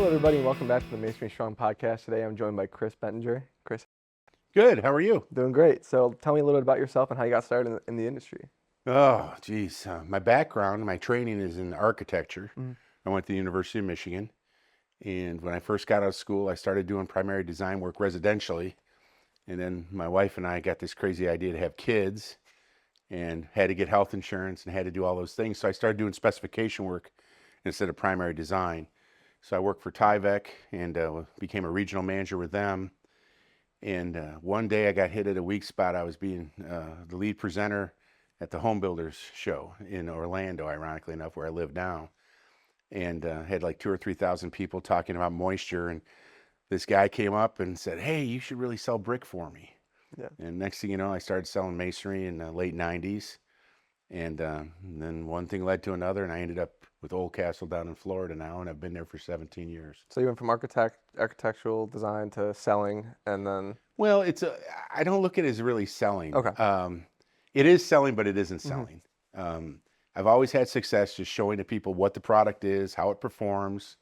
Hello, everybody, and welcome back to the MASONRY Strong Podcast. Today, I'm joined by Chris Bettinger. Chris, Good. How are you? doing great. So, tell me a little bit about yourself and how you got started in the industry. Oh, geez. My background, my training is in architecture. Mhm. I went to the University of Michigan. And when I first got out of school, I started doing primary design work residentially. And then my wife and I got this crazy idea to have kids and had to get health insurance and had to do all those things. So I started doing specification work instead of primary design. So I worked for Tyvek and became a regional manager with them. And one day I got hit at a weak spot. I was being the lead presenter at the Home Builders show in Orlando, ironically enough, where I live now. And had like 2,000 or 3,000 people talking about moisture. And this guy came up and said, "Hey, you should really sell brick for me." Yeah. And next thing you know, I started selling masonry in the late 90s. And then one thing led to another, and I ended up with Oldcastle down in Florida now, and I've been there for 17 years. So, you went from architectural design to selling, and then... Well, I don't look at it as really selling. Okay. It is selling, but it isn't Mhm. selling. I've always had success just showing to people what the product is, how it performs,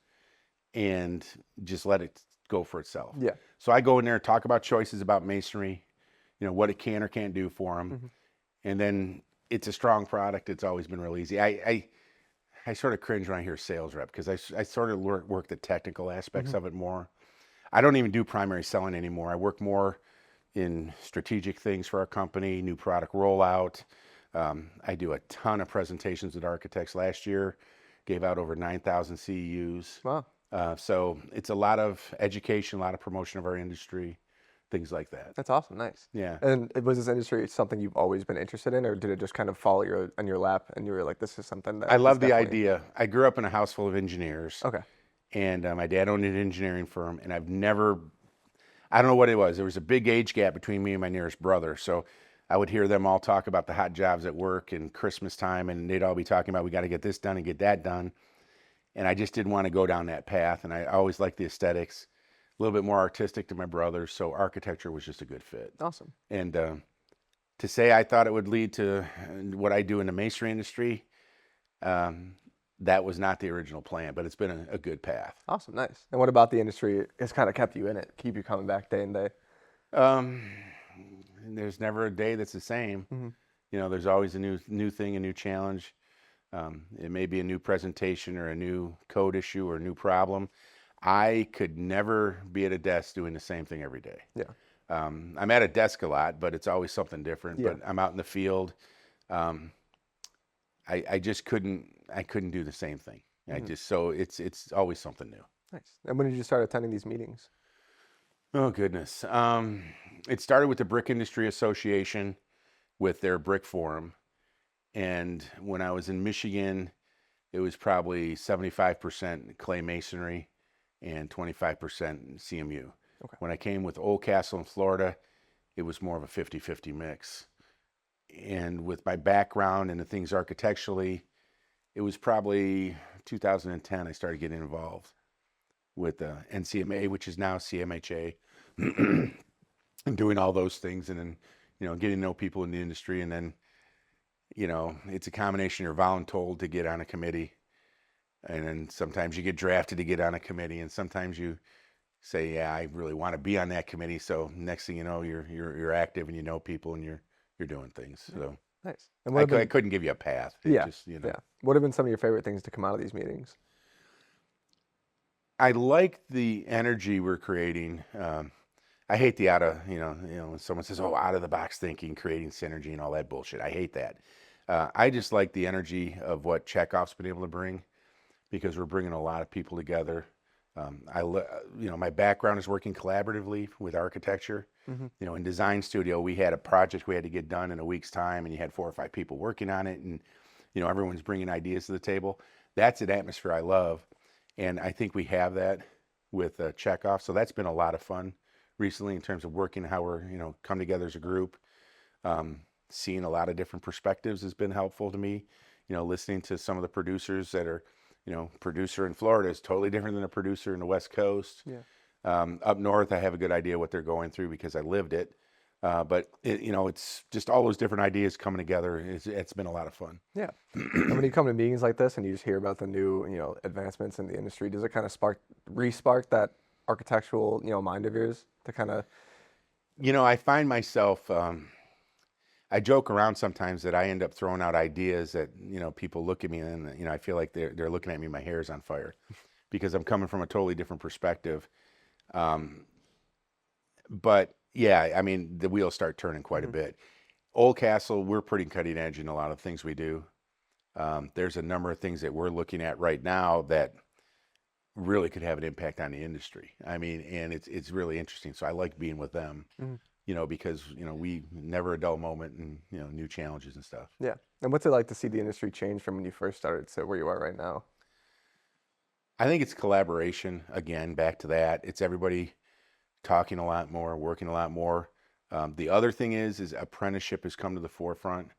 and just let it go for itself. Yeah. So I go in there and talk about choices about masonry, what it can or can't do for them. Mhm. And then it's a strong product. It's always been real easy. I sort of cringe when I hear sales rep because I sort of work the technical aspects of it more. I don't even do primary selling anymore. I work more in strategic things for our company, new product rollout. I do a ton of presentations with architects. Last year, gave out over 9,000 CEUs. Wow. So it's a lot of education, a lot of promotion of our industry, things like that. That's awesome. Nice. Yeah. And was this industry something you've always been interested in, or did it just kind of fall on your lap and you were like, this is something that... I is love the definitely... idea. I grew up in a house full of engineers. Okay. And my dad owned an engineering firm, and I don't know what it was. There was a big age gap between me and my nearest brother. So I would hear them all talk about the hot jobs at work and Christmas time, and they'd all be talking about, we got to get this done and get that done. And I just didn't want to go down that path. And I always liked the aesthetics, a little bit more artistic to my brothers. So architecture was just a good fit. Awesome. And to say I thought it would lead to what I do in the masonry industry, that was not the original plan, but it's been a good path. Awesome. Nice. And what about the industry has kind of kept you in it, keep you coming back day and day? There's never a day that's the same. Mm-hmm. There's always a new thing, a new challenge. It may be a new presentation or a new code issue or a new problem. I could never be at a desk doing the same thing every day. Yeah. I'm at a desk a lot, but it's always something different. Yeah. But I'm out in the field. I just couldn't do the same thing. Mm-hmm. So it's always something new. Nice. And when did you start attending these meetings? Oh, goodness. It started with the Brick Industry Association with their brick forum. And when I was in Michigan, it was probably 75% clay masonry and 25% CMU. Okay. When I came with Oldcastle in Florida, it was more of a 50-50 mix. And with my background and the things architecturally, it was probably 2010 I started getting involved with NCMA, which is now CMHA, and doing all those things, and then getting to know people in the industry, and then it's a combination. You're voluntold to get on a committee, and then sometimes you get drafted to get on a committee, and sometimes you say, "Yeah, I really want to be on that committee." So next thing you know, you're active and you know people and you're doing things. So nice. And I couldn't give you a path. Yeah. Just, Yeah. What have been some of your favorite things to come out of these meetings? I like the energy we're creating. I hate the when someone says, "Oh, out of the box thinking, creating synergy and all that bullshit." I hate that. I just like the energy of what Chekhov's been able to bring, because we're bringing a lot of people together. My background is working collaboratively with architecture. Mm-hmm. In design studio, we had a project we had to get done in a week's time, and you had 4 or 5 people working on it, and everyone's bringing ideas to the table. That's an atmosphere I love, and I think we have that with Chekhov. So that's been a lot of fun recently in terms of working, how we're come together as a group. Seeing a lot of different perspectives has been helpful to me. Listening to some of the producers that are, producer in Florida is totally different than a producer in the West Coast. Yeah. Up north, I have a good idea what they're going through because I lived it. But it's just all those different ideas coming together. It's been a lot of fun. Yeah. And when you come to meetings like this and you just hear about the new, advancements in the industry, does it kind of re-spark that architectural, mind of yours to kind of? I find myself, I joke around sometimes that I end up throwing out ideas that, people look at me and, I feel like they're looking at me, my hair is on fire because I'm coming from a totally different perspective. But yeah, I mean, the wheels start turning quite a bit. Oldcastle, we're pretty cutting edge in a lot of things we do. There's a number of things that we're looking at right now that really could have an impact on the industry. I mean, and it's really interesting. So I like being with them, because, we never a dull moment and, new challenges and stuff. Yeah. And what's it like to see the industry change from when you first started to where you are right now? I think it's collaboration. Again, back to that. It's everybody talking a lot more, working a lot more. The other thing is apprenticeship has come to the forefront.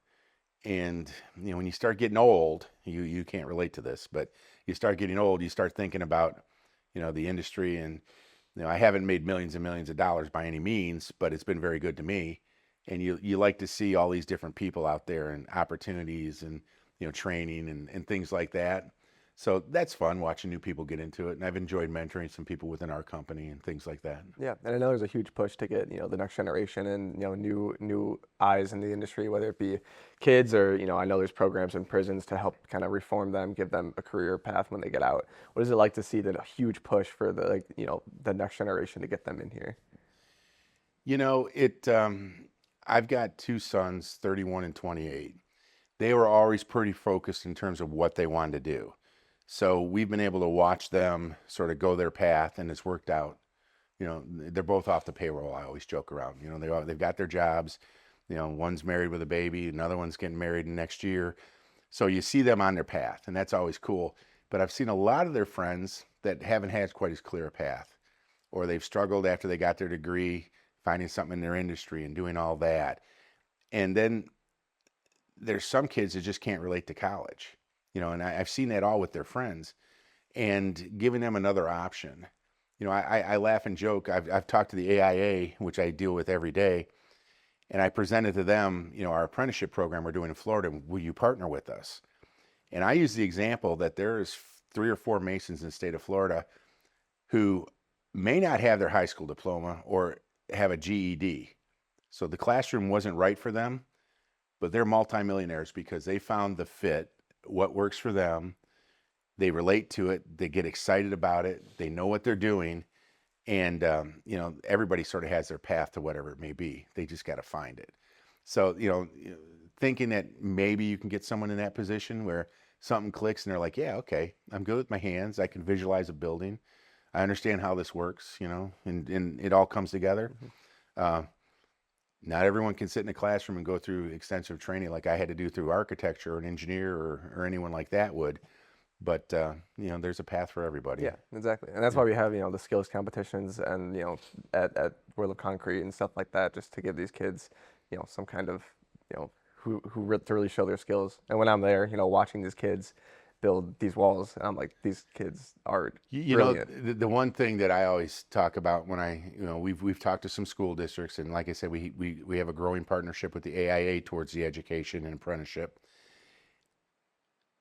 And, when you start getting old, you can't relate to this, but you start getting old, you start thinking about, the industry. And, I haven't made millions and millions of dollars by any means, but it's been very good to me. And you like to see all these different people out there and opportunities and, training and things like that. So that's fun watching new people get into it. And I've enjoyed mentoring some people within our company and things like that. Yeah, and I know there's a huge push to get, the next generation and, new eyes in the industry, whether it be kids or, I know there's programs in prisons to help kind of reform them, give them a career path when they get out. What is it like to see the huge push for the next generation to get them in here? I've got two sons, 31 and 28. They were always pretty focused in terms of what they wanted to do. So we've been able to watch them sort of go their path, and it's worked out. They're both off the payroll. I always joke around. They've got their jobs. One's married with a baby, another one's getting married next year. So you see them on their path, and that's always cool. But I've seen a lot of their friends that haven't had quite as clear a path, or they've struggled after they got their degree, finding something in their industry and doing all that. And then there's some kids that just can't relate to college. And I've seen that all with their friends, and giving them another option. I laugh and joke. I've talked to the AIA, which I deal with every day, and I presented to them, our apprenticeship program we're doing in Florida. Will you partner with us? And I use the example that there's 3 or 4 Masons in the state of Florida who may not have their high school diploma or have a GED. So the classroom wasn't right for them, but they're multimillionaires because they found the fit, what works for them. They relate to it. They get excited about it. They know what they're doing. And, everybody sort of has their path to whatever it may be. They just got to find it. So, thinking that maybe you can get someone in that position where something clicks and they're like, yeah, okay, I'm good with my hands. I can visualize a building. I understand how this works, and it all comes together. Not everyone can sit in a classroom and go through extensive training like I had to do through architecture or an engineer or anyone like that would. But, there's a path for everybody. Yeah, exactly. And that's why we have, the skills competitions and, at World of Concrete and stuff like that, just to give these kids, some kind of, who to really show their skills. And when I'm there, watching these kids build these walls, I'm like, these kids are brilliant. The one thing that I always talk about when we've talked to some school districts, and like I said, we have a growing partnership with the AIA towards the education and apprenticeship.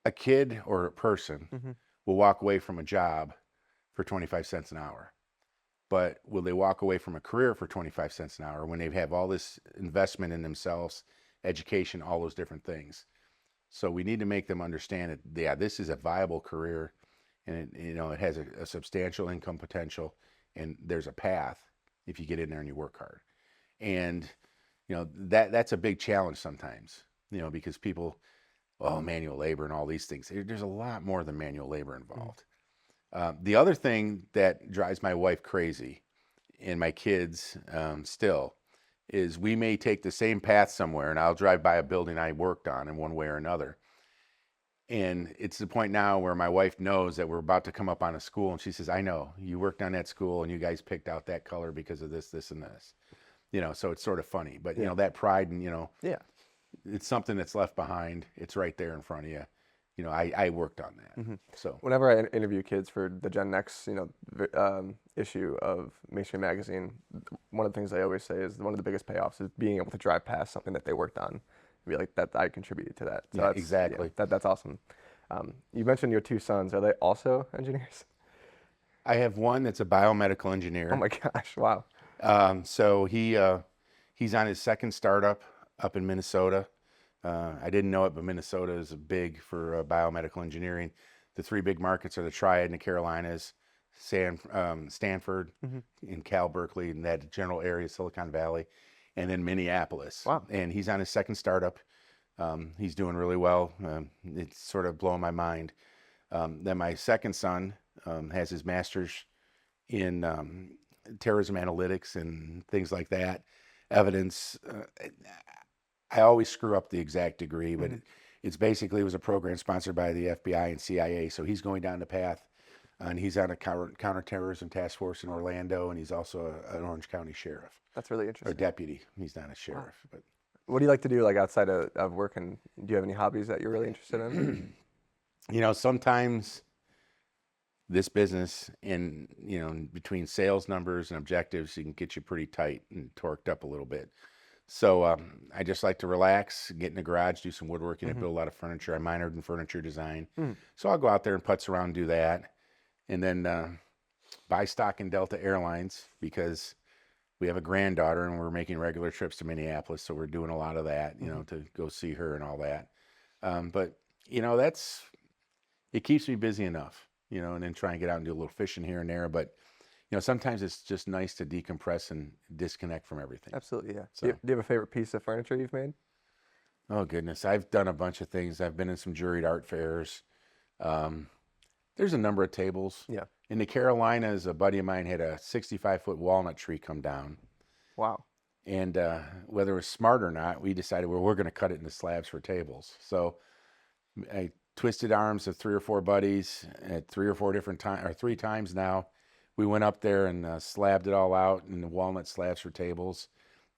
A kid or a person will walk away from a job for 25 cents an hour. But will they walk away from a career for 25 cents an hour when they have all this investment in themselves, education, all those different things? So we need to make them understand that, yeah, this is a viable career, and it has a substantial income potential, and there's a path if you get in there and you work hard. And that's a big challenge sometimes, because people, manual labor and all these things. There's a lot more than manual labor involved. The other thing that drives my wife crazy, and my kids still, is we may take the same path somewhere, and I'll drive by a building I worked on in one way or another. And it's the point now where my wife knows that we're about to come up on a school, and she says, I know, you worked on that school, and you guys picked out that color because of this, this, and this. So it's sort of funny. But, that pride and, yeah, it's something that's left behind. It's right there in front of you. I worked on that. Hmm. So Whenever I interview kids for the Gen Next, issue of Masonry Magazine, one of the things I always say is one of the biggest payoffs is being able to drive past something that they worked on, and be like that I contributed to that. So yeah, that's exactly. that's awesome. You mentioned your two sons. Are they also engineers? I have one that's a biomedical Oh engineer. my gosh! Wow. So he's on his second startup up in Minnesota. I didn't know it, but Minnesota is big for biomedical engineering. The three big markets are the Triad in the Carolinas, Stanford, Hmm. and Cal Berkeley, in that general area, Silicon Valley, and then Minneapolis. Wow. And he's on his second startup. He's doing really well. It's sort of blowing my mind. Then my second son has his master's in terrorism analytics and things like that. Evidence. I always screw up the exact degree, but Hmm. it's basically it was a program sponsored by the FBI and CIA. So he's going down the path, and he's on a counterterrorism task force in Orlando, and he's also an Orange County sheriff That's really or interesting. deputy. He's not a Wow. sheriff, but What do you like to do, like outside of work? And do you have any hobbies that you're really interested in? sometimes this business and between sales numbers and objectives, you can get you pretty tight and torqued up a little bit. So I just like to relax, get in the garage, do some woodworking. I Hmm. build a lot of furniture. I minored in furniture design. Mm. So I'll go out there and putz around and do that. And then buy stock in Delta Airlines because we have a granddaughter and we're making regular trips to Minneapolis. So we're doing a lot of that, to go see her and all that. But, it keeps me busy enough, and then try and get out and do a little fishing here and there. But, sometimes it's just nice to decompress and disconnect from everything. Absolutely, yeah. So. Do you have a favorite piece of furniture you've made? Oh goodness, I've done a bunch of things. I've been in some juried art fairs. There's a number of tables. Yeah. In the Carolinas, a buddy of mine had a 65-foot walnut tree come down, Wow. and whether it was smart or not, we decided we're going to cut it into slabs for tables. So I twisted arms of 3 or 4 buddies at 3 or 4 different times, or 3 times now. We went up there and slabbed it all out in the walnut slabs for tables.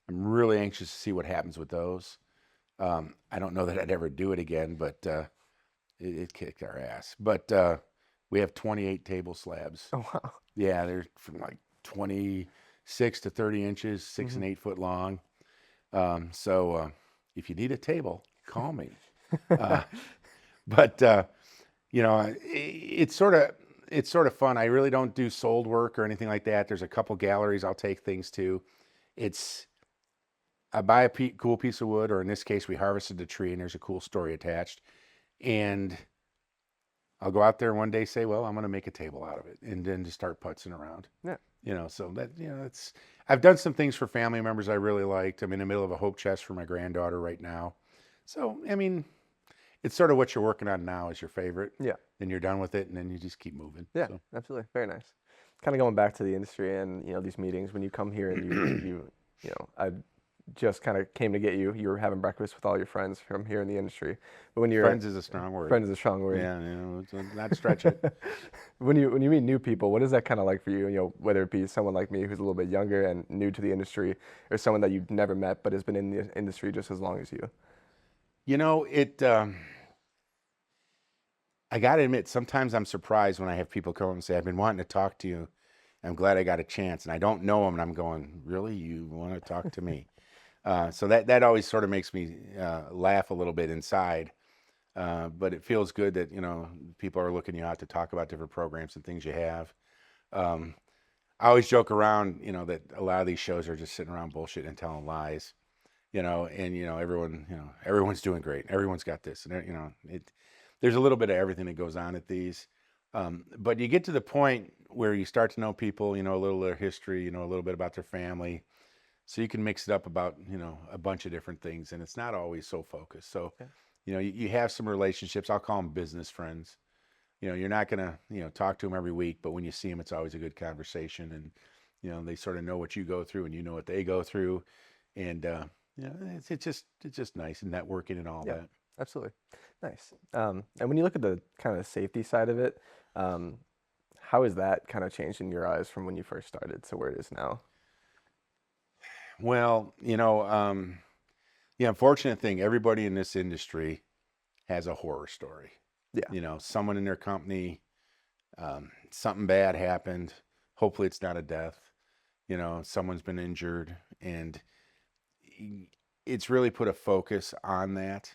I'm really anxious to see what happens with those. I don't know that I'd ever do it again, but it kicked our ass. But we have 28 table slabs. Oh wow. Yeah, they're from like 26 to 30 inches, 6 and 8 foot long. So if you need a table, call me. But it's sort of fun. I really don't do sold work or anything like that. There's a couple galleries I'll take things to. I buy a cool piece of wood, or in this case, we harvested the tree and there's a cool story attached. And I'll go out there one day, say, well, I'm going to make a table out of it, and then just start putzing around. Yeah. So that, I've done some things for family members I really liked. I'm in the middle of a hope chest for my granddaughter right now. So, it's sort of what you're working on now is your favorite. Yeah. Then you're done with it, and then you just keep moving. Yeah. So. Absolutely. Very nice. Kind of going back to the industry and these meetings, when you come here and I just kind of came to get you. You were having breakfast with all your friends from here in the industry. But when you're Friends is a strong word. Friends is a strong word. Yeah, not stretch it. When you meet new people, what is that kind of like for you? Whether it be someone like me who's a little bit younger and new to the industry, or someone that you've never met but has been in the industry just as long as you. I got to admit, sometimes I'm surprised when I have people come and say, I've been wanting to talk to you. I'm glad I got a chance. And I don't know them, and I'm going, really? You want to talk to me? So that always sort of makes me laugh a little bit inside. But it feels good that, people are looking you out to talk about different programs and things you have. I always joke around, that a lot of these shows are just sitting around bullshit and telling lies, and, everyone's doing great. Everyone's got this, and, there's a little bit of everything that goes on at these. But you get to the point where you start to know people, a little of their history, a little bit about their family. So you can mix it up about, a bunch of different things, and it's not always so focused. So, Okay. You have some relationships. I'll call them business friends. You're not going to, talk to them every week, but when you see them, it's always a good conversation. And, they sort of know what you go through and you know what they go through. And, it's just nice, and networking and all that. Absolutely. Nice. And when you look at the kind of safety side of it, how has that kind of changed in your eyes from when you first started to where it is now? Well, the unfortunate thing, everybody in this industry has a horror story. Yeah. Someone in their company, something bad happened. Hopefully it's not a death. Someone's been injured, and it's really put a focus on that.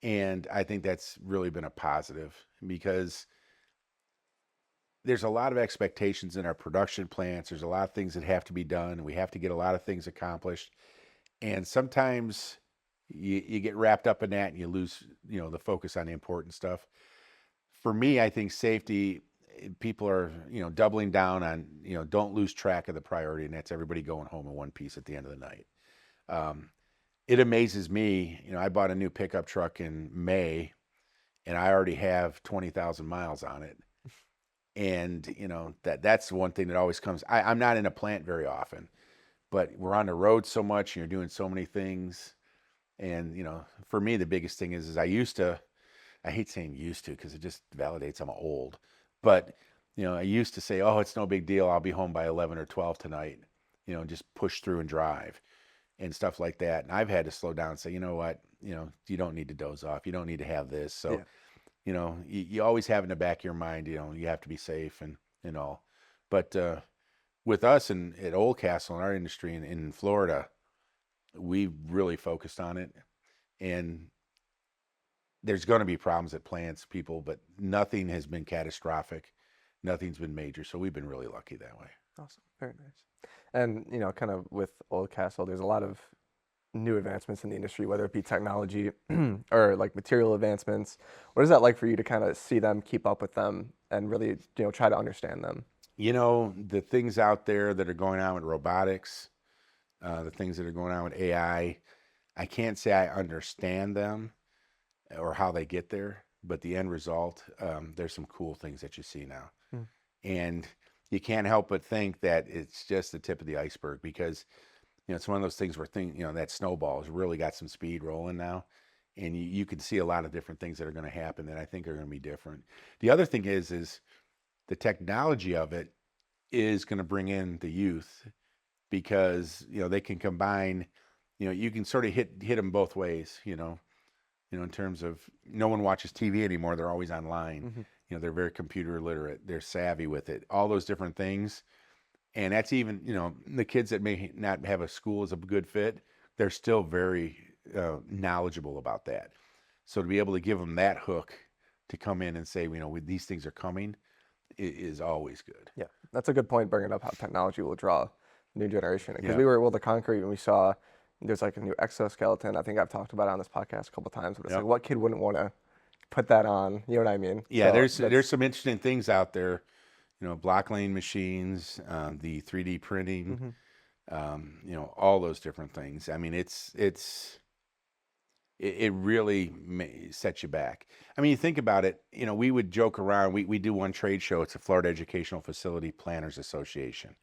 And I think that's really been a positive, because there's a lot of expectations in our production plants. There's a lot of things that have to be done. We have to get a lot of things accomplished. And sometimes you get wrapped up in that and you lose, the focus on the important stuff. For me, I think safety, people are, doubling down on, don't lose track of the priority, and that's everybody going home in one piece at the end of the night. It amazes me, I bought a new pickup truck in May, and I already have 20,000 miles on it. And, that's one thing that always comes. I'm not in a plant very often, but we're on the road so much, and you're doing so many things. And, for me, the biggest thing is I hate saying used to, because it just validates I'm old. But, I used to say, oh, it's no big deal. I'll be home by 11 or 12 tonight, just push through and drive and stuff like that. And I've had to slow down and say, you know what, you don't need to doze off. You don't need to have this. So, you always have in the back of your mind, you have to be safe and all. But with us at Oldcastle in our industry in Florida, we really focused on it. And there's going to be problems at plants, people, but nothing has been catastrophic. Nothing's been major. So we've been really lucky that way. Awesome. Very nice. And, kind of with Oldcastle, there's a lot of new advancements in the industry, whether it be technology or like material advancements. What is that like for you to kind of see them, keep up with them, and really, try to understand them? The things out there that are going on with robotics, the things that are going on with AI, I can't say I understand them or how they get there, but the end result, there's some cool things that you see now. And you can't help but think that it's just the tip of the iceberg, because it's one of those things where that snowball has really got some speed rolling now, and you can see a lot of different things that are going to happen that I think are going to be different. The other thing is the technology of it is going to bring in the youth, because they can combine, you can sort of hit them both ways, in terms of no one watches TV anymore. They're always online. They're very computer literate. They're savvy with it, all those different things. And that's even, the kids that may not have a school as a good fit, they're still very knowledgeable about that. So to be able to give them that hook to come in and say, these things are coming, is always good. Yeah, that's a good point, bringing up how technology will draw the new generation. Because Yeah. we were at World of Concrete and we saw there's like a new exoskeleton. I think I've talked about it on this podcast a couple of times, but it's Yep. like, what kid wouldn't want to put that on? You know what I mean? Yeah, So there's some interesting things out there. Block lane machines, the 3D printing, all those different things. I mean, it really sets you back. I mean, you think about it, we would joke around. We do one trade show. It's a Florida Educational Facility Planners Association.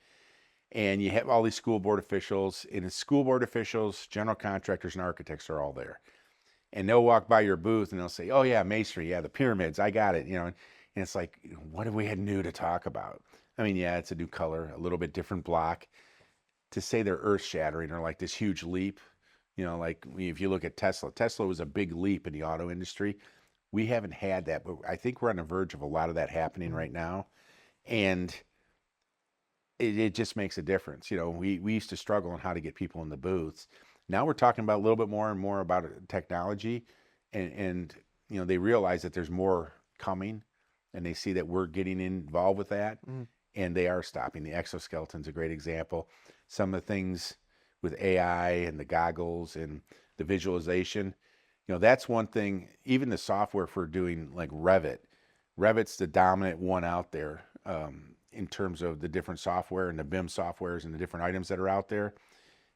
And you have all these school board officials, and the school board officials, general contractors, and architects are all there. And they'll walk by your booth and they'll say, oh yeah, masonry, yeah, the pyramids, I got it, and it's like, what have we had new to talk about? I mean, yeah, it's a new color, a little bit different block. To say they're earth shattering or like this huge leap, like if you look at Tesla was a big leap in the auto industry. We haven't had that, but I think we're on the verge of a lot of that happening right now. And it just makes a difference. We used to struggle on how to get people in the booths. Now we're talking about a little bit more and more about technology, and they realize that there's more coming, and they see that we're getting involved with that, and they are stopping. The exoskeleton's a great example. Some of the things with AI and the goggles and the visualization, that's one thing. Even the software for doing like Revit. Revit's the dominant one out there in terms of the different software and the BIM softwares and the different items that are out there.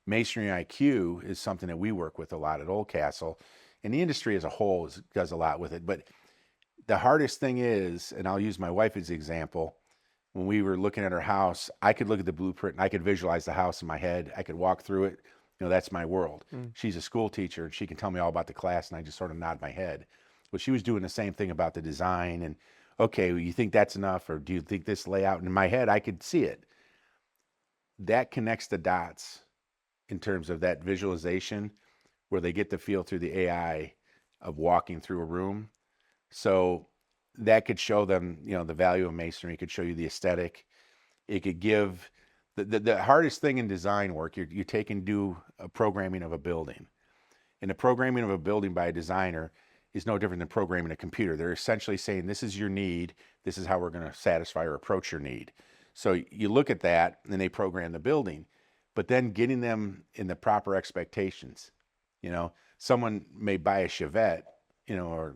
Masonry IQ is something that we work with a lot at Oldcastle, and the industry as a whole does a lot with it. But the hardest thing is, and I'll use my wife as an example, when we were looking at her house, I could look at the blueprint and I could visualize the house in my head. I could walk through it. That's my world. She's a school teacher and she can tell me all about the class, and I just sort of nod my head. But she was doing the same thing about the design, and okay, well, you think that's enough, or do you think this layout? And in my head, I could see it. That connects the dots in terms of that visualization, where they get the feel through the AI of walking through a room. So that could show them, the value of masonry. It could show you the aesthetic. It could give the hardest thing in design work. You take and do a programming of a building, and the programming of a building by a designer is no different than programming a computer. They're essentially saying, this is your need. This is how we're going to satisfy or approach your need. So you look at that, and they program the building, but then getting them in the proper expectations. Someone may buy a Chevette, or,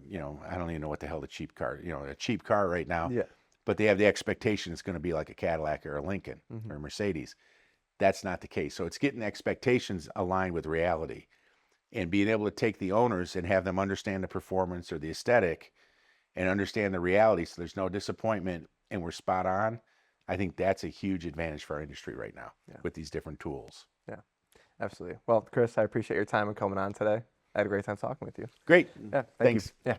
I don't even know what the hell the cheap car, a cheap car right now, Yeah. but they have the expectation it's going to be like a Cadillac or a Lincoln or a Mercedes. That's not the case. So it's getting expectations aligned with reality and being able to take the owners and have them understand the performance or the aesthetic and understand the reality, so there's no disappointment and we're spot on. I think that's a huge advantage for our industry right now with these different tools. Yeah, absolutely. Well, Chris, I appreciate your time and coming on today. I had a great time talking with you. Great. Yeah, Thanks. you. Yeah.